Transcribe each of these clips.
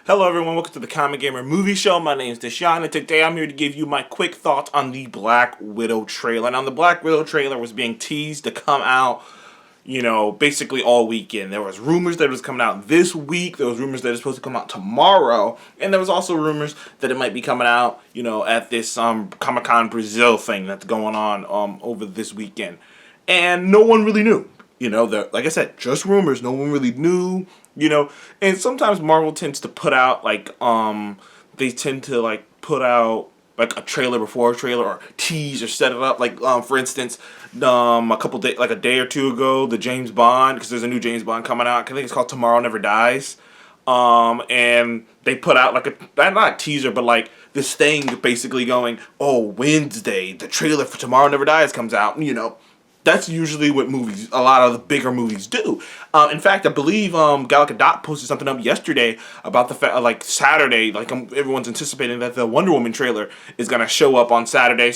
Hello everyone, welcome to the Comic Gamer Movie Show. My name is Deshaun, and today I'm here to give you my quick thoughts on the Black Widow trailer. Now, the Black Widow trailer was being teased to come out, basically all weekend. There was rumors that it was coming out this week. There was rumors that it's supposed to come out tomorrow. And there was also rumors that it might be coming out, at this Comic-Con Brazil thing that's going on over this weekend. And no one really knew. Like I said, just rumors. No one really knew. And sometimes Marvel tends to put out they tend to put out like a trailer before a trailer, or tease or set it up. For instance, a day or two ago, the James Bond, because there's a new James Bond coming out. I think it's called Tomorrow Never Dies. And they put out not a teaser, but this thing basically going, oh, Wednesday, the trailer for Tomorrow Never Dies comes out. That's usually what a lot of the bigger movies do. In fact, I believe Gal Gadot posted something up yesterday about the fact, Saturday, everyone's anticipating that the Wonder Woman trailer is gonna show up on Saturday.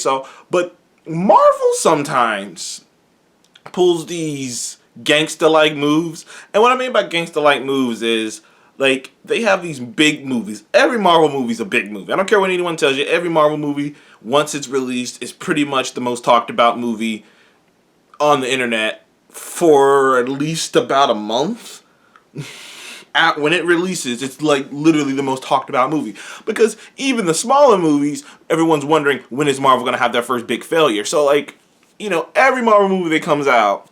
But Marvel sometimes pulls these gangsta-like moves, and what I mean by gangsta-like moves is they have these big movies. Every Marvel movie is a big movie. I don't care what anyone tells you. Every Marvel movie, once it's released, is pretty much the most talked about movie on the internet for at least about a month. When it releases, it's literally the most talked about movie, because even the smaller movies, everyone's wondering, when is Marvel gonna have their first big failure. So every Marvel movie that comes out,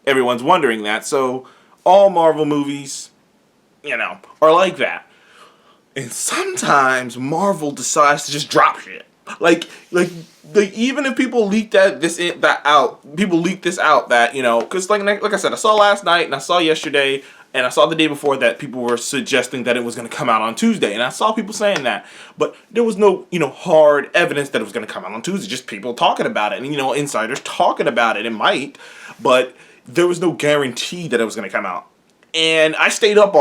everyone's wondering that. So all Marvel movies are like that. And sometimes Marvel decides to just drop shit. Even if people leak people leak this out that, because like I said, I saw last night and I saw yesterday and I saw the day before that people were suggesting that it was going to come out on Tuesday, and I saw people saying that, but there was no, hard evidence that it was going to come out on Tuesday, just people talking about it, and, insiders talking about it. It might, but there was no guarantee that it was going to come out. And I stayed up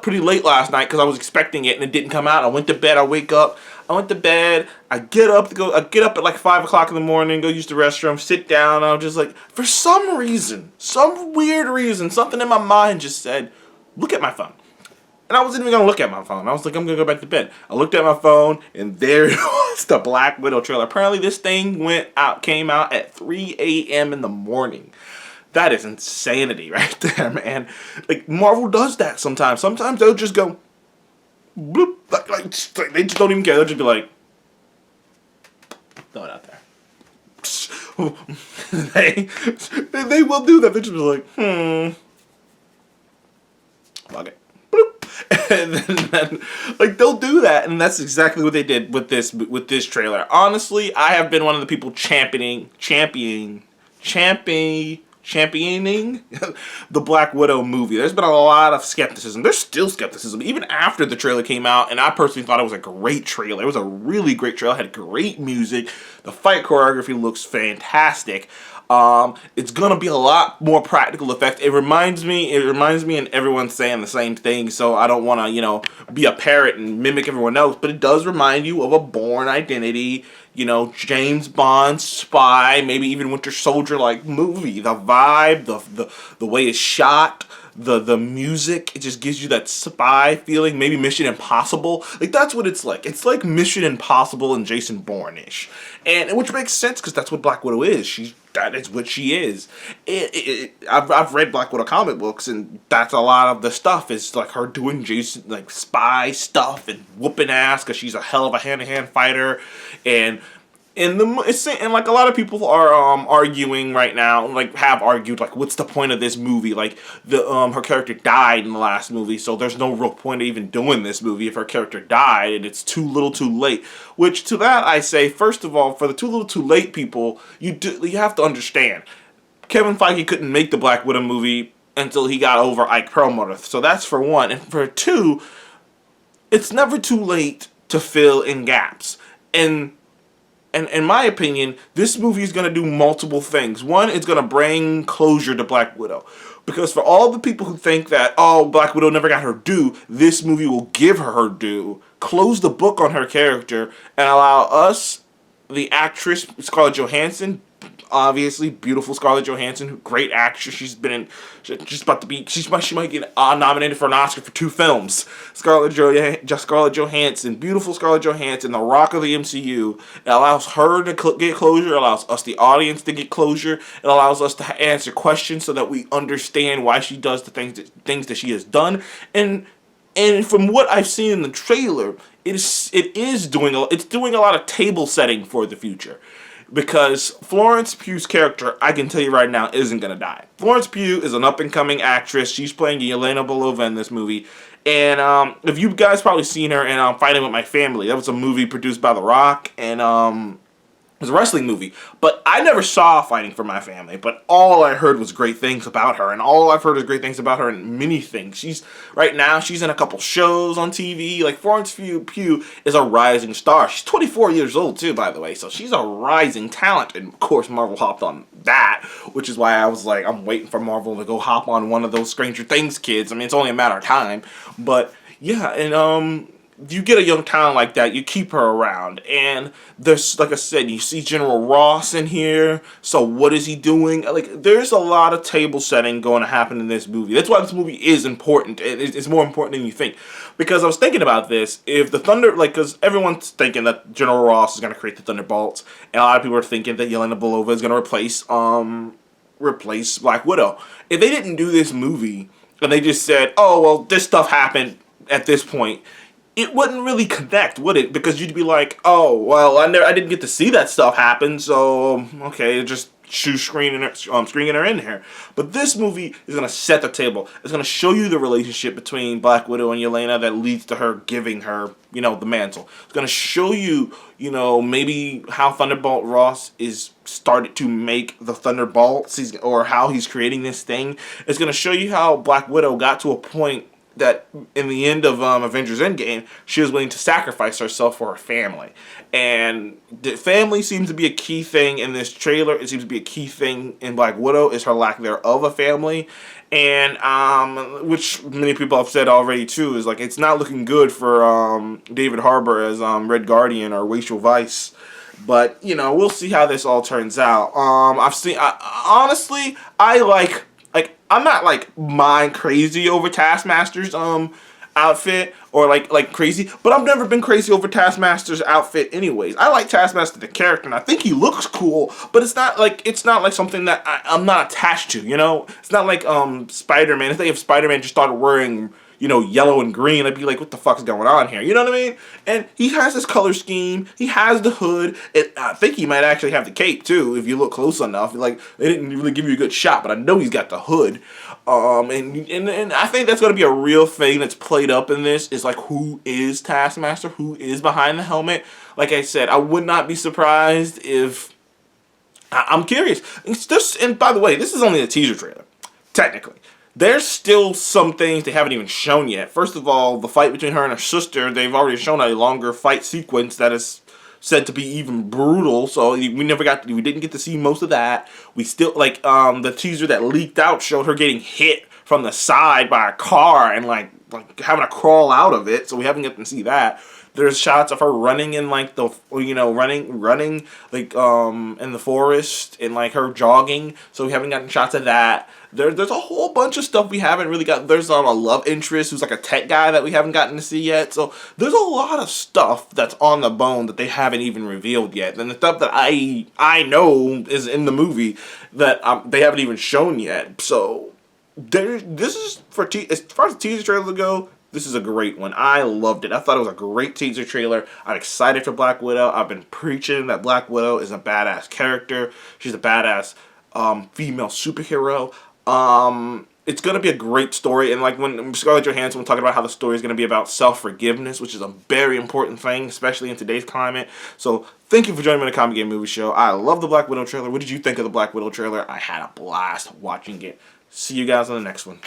pretty late last night because I was expecting it, and it didn't come out. I went to bed. I went to bed. I get up at 5 o'clock in the morning, go use the restroom, sit down. I was just for some reason, some weird reason, something in my mind just said, look at my phone. And I wasn't even going to look at my phone. I was like, I'm going to go back to bed. I looked at my phone, and there it was, the Black Widow trailer. Apparently this thing came out at 3 a.m. in the morning. That is insanity right there, man. Marvel does that sometimes. Sometimes they'll just go, bloop, they just don't even care. They'll just be like, throw it out there. they will do that. They'll just be like, fuck it. Bloop. And then they'll do that, and that's exactly what they did with this trailer. Honestly, I have been one of the people championing the Black Widow movie. There's been a lot of skepticism. There's still skepticism, even after the trailer came out, and I personally thought it was a great trailer. It was a really great trailer. It had great music. The fight choreography looks fantastic. It's gonna be a lot more practical effects. It reminds me, and everyone's saying the same thing, so I don't want to, be a parrot and mimic everyone else, but it does remind you of a Bourne Identity, James Bond spy, maybe even Winter Soldier movie. The vibe, the way it's shot, the music, it just gives you that spy feeling. Maybe Mission Impossible. That's what it's like. It's like Mission Impossible and Jason Bourne-ish. And which makes sense, because that's what Black Widow is. That is what she is. I've read Black Widow comic books, and that's a lot of the stuff is her doing Jason spy stuff and whooping ass, because she's a hell of a hand-to-hand fighter. And a lot of people are arguing right now, have argued, what's the point of this movie? Her character died in the last movie, so there's no real point of even doing this movie if her character died, and it's too little too late. Which, to that I say, first of all, for the too little too late people, you have to understand, Kevin Feige couldn't make the Black Widow movie until he got over Ike Perlmutter. So that's for one. And for two, it's never too late to fill in gaps. And in my opinion, this movie is going to do multiple things. One, it's going to bring closure to Black Widow. Because for all the people who think that, oh, Black Widow never got her due, this movie will give her due, close the book on her character, and allow us, the actress Scarlett Johansson, obviously beautiful Scarlett Johansson, great actress. She's about to be, she might get nominated for an Oscar for 2 films. Scarlett Johansson, beautiful Scarlett Johansson, the rock of the MCU. It allows her to get closure. It allows us, the audience, to get closure. It allows us to answer questions so that we understand why she does the things that she has done. And from what I've seen in the trailer, it's doing a lot of table setting for the future. Because Florence Pugh's character, I can tell you right now, isn't going to die. Florence Pugh is an up-and-coming actress. She's playing Yelena Belova in this movie. And if you guys probably seen her in Fighting With My Family, that was a movie produced by The Rock. And it was a wrestling movie. But I never saw Fighting For My Family. But all I heard was great things about her. And all I've heard is great things about her in many things. Right now, she's in a couple shows on TV. Like, Florence Pugh is a rising star. She's 24 years old, too, by the way. So she's a rising talent. And, of course, Marvel hopped on that. Which is why I was like, I'm waiting for Marvel to go hop on one of those Stranger Things kids. I mean, it's only a matter of time. But, yeah, and, you get a young talent like that, you keep her around. And there's, like I said, you see General Ross in here. So what is he doing? Like, there's a lot of table setting going to happen in this movie. That's why this movie is important. It's more important than you think. Because I was thinking about this. If the because everyone's thinking that General Ross is going to create the Thunderbolts. And a lot of people are thinking that Yelena Belova is going to replace Black Widow. If they didn't do this movie, and they just said, oh, well, this stuff happened at this point, it wouldn't really connect, would it? Because you'd be like, oh, well, I didn't get to see that stuff happen, so okay, just screening her in here. But this movie is gonna set the table. It's gonna show you the relationship between Black Widow and Yelena that leads to her giving her, the mantle. It's gonna show you, maybe how Thunderbolt Ross is started to make the Thunderbolts, or how he's creating this thing. It's gonna show you how Black Widow got to a point that in the end of Avengers Endgame, she was willing to sacrifice herself for her family. And the family seems to be a key thing in this trailer. It seems to be a key thing in Black Widow, is her lack thereof a family. And, which many people have said already too, is like, it's not looking good for David Harbour as Red Guardian or Rachel Weisz. But, we'll see how this all turns out. Honestly, I'm not like mind crazy over Taskmaster's outfit, or like crazy, but I've never been crazy over Taskmaster's outfit anyways. I like Taskmaster the character, and I think he looks cool, but it's not like something that I'm not attached to, It's not like Spider-Man. If Spider-Man just started wearing yellow and green, I'd be like, what the fuck's going on here? You know what I mean? And he has this color scheme. He has the hood. I think he might actually have the cape, too, if you look close enough. Like, they didn't really give you a good shot, but I know he's got the hood. And I think that's going to be a real thing that's played up in this, is like, who is Taskmaster? Who is behind the helmet? Like I said, I would not be surprised if... I'm curious. And by the way, this is only a teaser trailer, technically. There's still some things they haven't even shown yet. First of all, the fight between her and her sister, they've already shown a longer fight sequence that is said to be even brutal. So we didn't get to see most of that. We still, the teaser that leaked out showed her getting hit from the side by a car and like having to crawl out of it. So we haven't gotten to see that. There's shots of her running in running in the forest, and like her jogging. So we haven't gotten shots of that. There's a whole bunch of stuff we haven't really got. There's a love interest who's like a tech guy that we haven't gotten to see yet. So there's a lot of stuff that's on the bone that they haven't even revealed yet. And the stuff that I know is in the movie that they haven't even shown yet. So this is as far as the teaser trailers go. This is a great one. I loved it. I thought it was a great teaser trailer. I'm excited for Black Widow. I've been preaching that Black Widow is a badass character. She's a badass female superhero. It's going to be a great story. And like when Scarlett Johansson was talking about how the story is going to be about self-forgiveness, which is a very important thing, especially in today's climate. So thank you for joining me on the Comic Game Movie Show. I love the Black Widow trailer. What did you think of the Black Widow trailer? I had a blast watching it. See you guys on the next one.